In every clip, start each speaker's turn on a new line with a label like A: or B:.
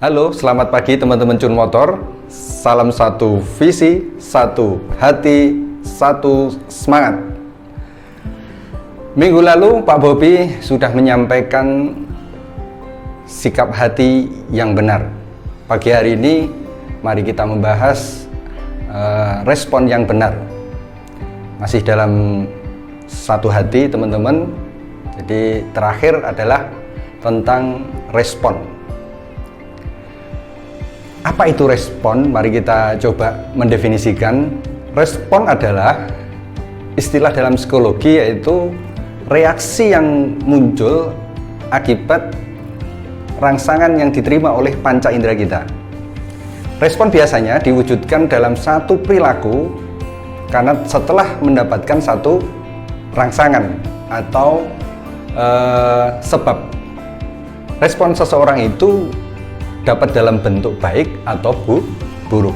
A: Halo, selamat pagi teman-teman Cun Motor. Salam satu visi, satu hati, satu semangat. Minggu lalu Pak Bobi sudah menyampaikan sikap hati yang benar. Pagi hari ini mari kita membahas respon yang benar. Masih dalam satu hati teman-teman. Jadi terakhir adalah tentang respon. Apa itu respon? Mari kita coba mendefinisikan. Respon adalah istilah dalam psikologi, yaitu reaksi yang muncul akibat rangsangan yang diterima oleh panca indera kita. Respon biasanya diwujudkan dalam satu perilaku karena setelah mendapatkan satu rangsangan atau sebab. Respon seseorang itu dapat dalam bentuk baik atau buruk,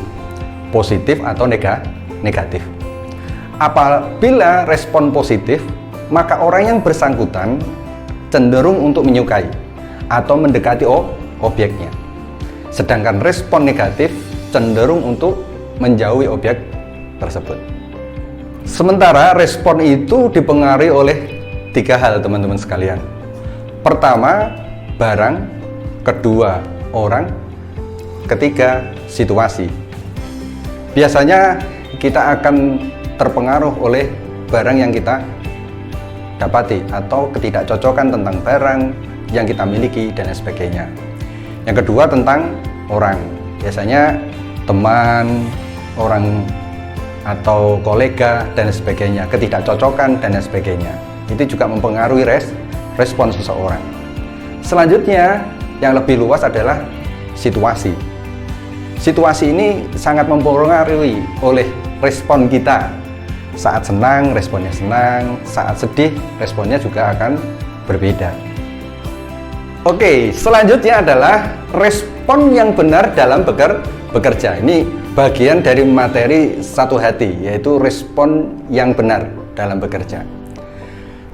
A: positif atau negatif. Apabila respon positif, maka orang yang bersangkutan cenderung untuk menyukai atau mendekati objeknya. Sedangkan respon negatif cenderung untuk menjauhi objek tersebut. Sementara respon itu dipengaruhi oleh tiga hal teman-teman sekalian. Pertama, barang. Kedua, orang. Ketiga, situasi. Biasanya kita akan terpengaruh oleh barang yang kita dapati atau ketidakcocokan tentang barang yang kita miliki dan sebagainya. Yang kedua tentang orang. Biasanya teman, orang atau kolega dan sebagainya, ketidakcocokan dan sebagainya. Itu juga mempengaruhi respon seseorang. Selanjutnya yang lebih luas adalah situasi. Situasi ini sangat mempengaruhi oleh respon kita. Saat senang, responnya senang. Saat sedih, responnya juga akan berbeda. Oke, selanjutnya adalah respon yang benar dalam bekerja. Ini bagian dari materi satu hati, yaitu respon yang benar dalam bekerja.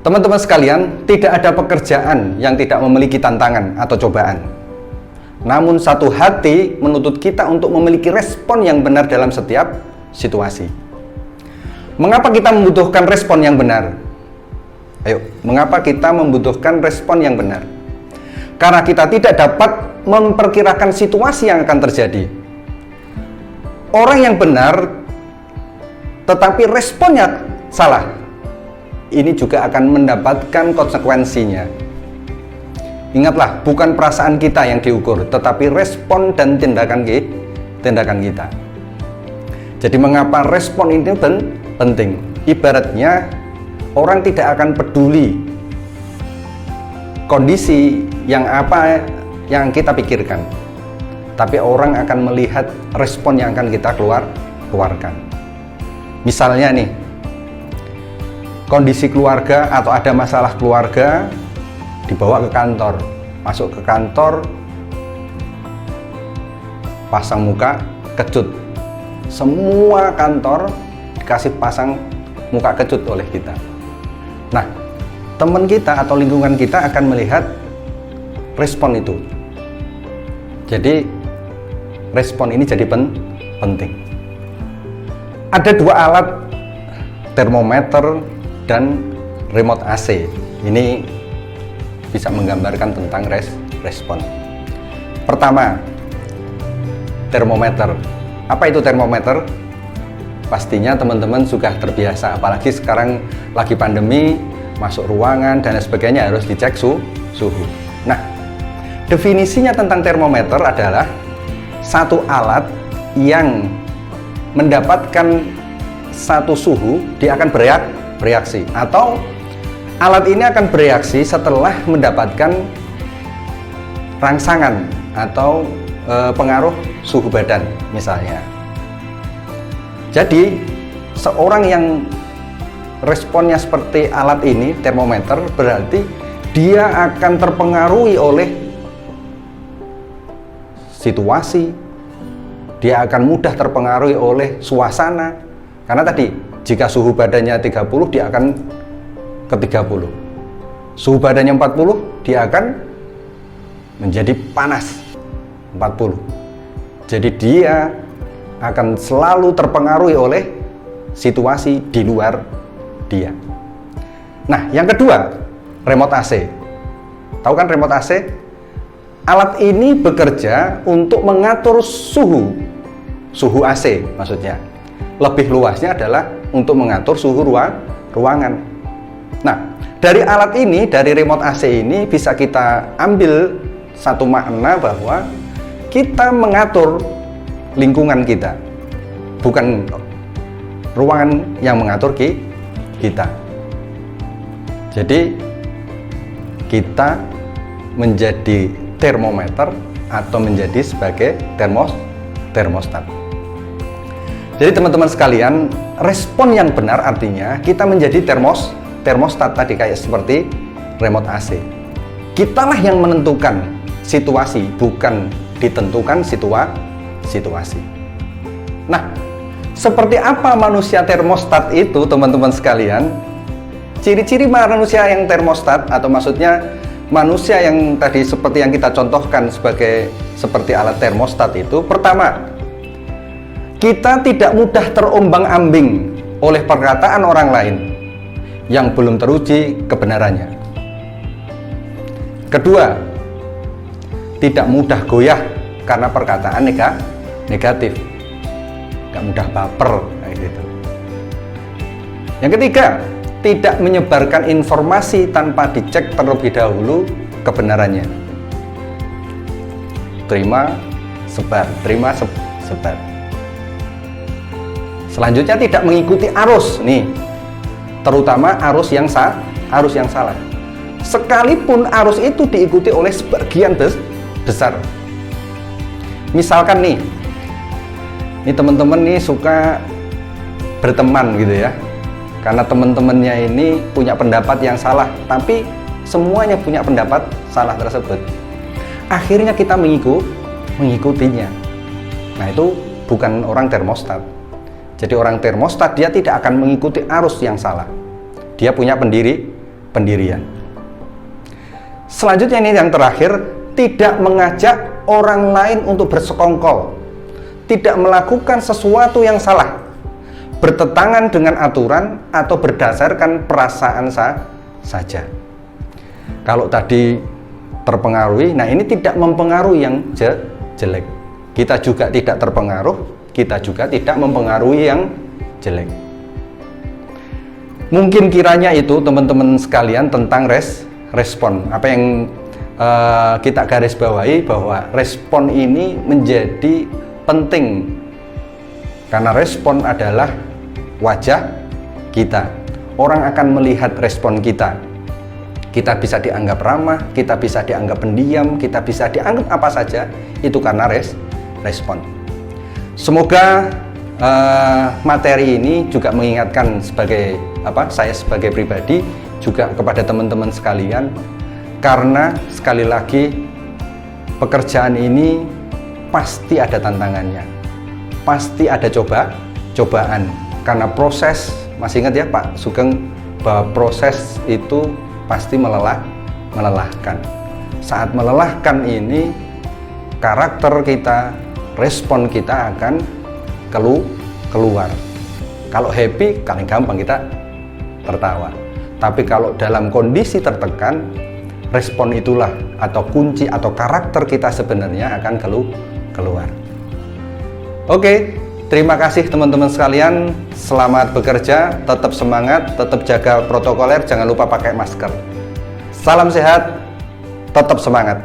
A: Teman-teman sekalian, tidak ada pekerjaan yang tidak memiliki tantangan atau cobaan. Namun satu hati menuntut kita untuk memiliki respon yang benar dalam setiap situasi. Mengapa kita membutuhkan respon yang benar? Ayo, mengapa kita membutuhkan respon yang benar? Karena kita tidak dapat memperkirakan situasi yang akan terjadi. Orang yang benar tetapi responnya salah, ini juga akan mendapatkan konsekuensinya. Ingatlah, bukan perasaan kita yang diukur, tetapi respon dan tindakan kita. Jadi mengapa respon ini penting? Ibaratnya orang tidak akan peduli kondisi yang apa yang kita pikirkan, tapi orang akan melihat respon yang akan kita keluarkan. Misalnya nih, kondisi keluarga atau ada masalah keluarga, dibawa ke kantor, masuk ke kantor, pasang muka kecut. Semua kantor dikasih pasang muka kecut oleh kita. Nah, teman kita atau lingkungan kita akan melihat respon itu. Jadi respon ini jadi penting. Ada dua alat, termometer dan remote AC. Ini bisa menggambarkan tentang respon. Pertama, termometer. Apa itu termometer? Pastinya teman-teman sudah terbiasa, apalagi sekarang lagi pandemi, masuk ruangan dan sebagainya harus dicek suhu. Nah, definisinya tentang termometer adalah satu alat yang mendapatkan satu suhu, dia akan bereaksi, atau alat ini akan bereaksi setelah mendapatkan rangsangan atau pengaruh suhu badan misalnya. Jadi seorang yang responnya seperti alat ini, termometer, berarti dia akan terpengaruhi oleh situasi, dia akan mudah terpengaruhi oleh suasana. Karena tadi, jika suhu badannya 30, dia akan ke 30. Suhu badannya 40, dia akan menjadi panas. 40. Jadi dia akan selalu terpengaruhi oleh situasi di luar dia. Nah, yang kedua, remote AC. Tahu kan remote AC? Alat ini bekerja untuk mengatur suhu AC maksudnya. Lebih luasnya adalah untuk mengatur suhu ruangan. Nah, dari alat ini, dari remote AC ini bisa kita ambil satu makna bahwa kita mengatur lingkungan kita, bukan ruangan yang mengatur kita. Jadi kita menjadi termometer atau menjadi sebagai termostat. Jadi teman-teman sekalian, respon yang benar artinya kita menjadi termostat tadi, kayak seperti remote AC. Kitalah yang menentukan situasi, bukan ditentukan situasi. Nah, seperti apa manusia termostat itu teman-teman sekalian? Ciri-ciri manusia yang termostat, atau maksudnya manusia yang tadi seperti yang kita contohkan seperti alat termostat itu, pertama, kita tidak mudah terombang-ambing oleh perkataan orang lain yang belum teruji kebenarannya. Kedua, tidak mudah goyah karena perkataan negatif, nggak mudah baper kayak gitu. Yang ketiga, tidak menyebarkan informasi tanpa dicek terlebih dahulu kebenarannya. Terima sebar. Selanjutnya, tidak mengikuti arus nih, terutama arus yang salah. Sekalipun arus itu diikuti oleh sebagian besar. Misalkan nih teman-teman nih suka berteman gitu ya, karena teman-temannya ini punya pendapat yang salah, tapi semuanya punya pendapat salah tersebut. Akhirnya kita mengikutinya. Nah, itu bukan orang termostat. Jadi orang termostat dia tidak akan mengikuti arus yang salah. Dia punya pendirian. Selanjutnya ini yang terakhir, tidak mengajak orang lain untuk bersekongkol. Tidak melakukan sesuatu yang salah, bertentangan dengan aturan atau berdasarkan perasaan saja. Kalau tadi terpengaruhi, nah ini tidak mempengaruhi yang jelek. Kita juga tidak terpengaruh, kita juga tidak mempengaruhi yang jelek. Mungkin kiranya itu teman-teman sekalian tentang respon. Apa yang kita garis bawahi, bahwa respon ini menjadi penting karena respon adalah wajah kita. Orang akan melihat respon kita. Kita bisa dianggap ramah, kita bisa dianggap pendiam, kita bisa dianggap apa saja, itu karena respon. Semoga materi ini juga mengingatkan saya sebagai pribadi, juga kepada teman-teman sekalian, karena sekali lagi pekerjaan ini pasti ada tantangannya, pasti ada cobaan, karena proses, masih ingat ya Pak Sugeng, bahwa proses itu pasti melelahkan. Saat melelahkan ini, karakter kita, respon kita akan keluar. Kalau happy, paling gampang kita tertawa. Tapi kalau dalam kondisi tertekan, respon itulah atau kunci atau karakter kita sebenarnya akan keluar. Oke, terima kasih teman-teman sekalian. Selamat bekerja, tetap semangat, tetap jaga protokoler, jangan lupa pakai masker. Salam sehat, tetap semangat.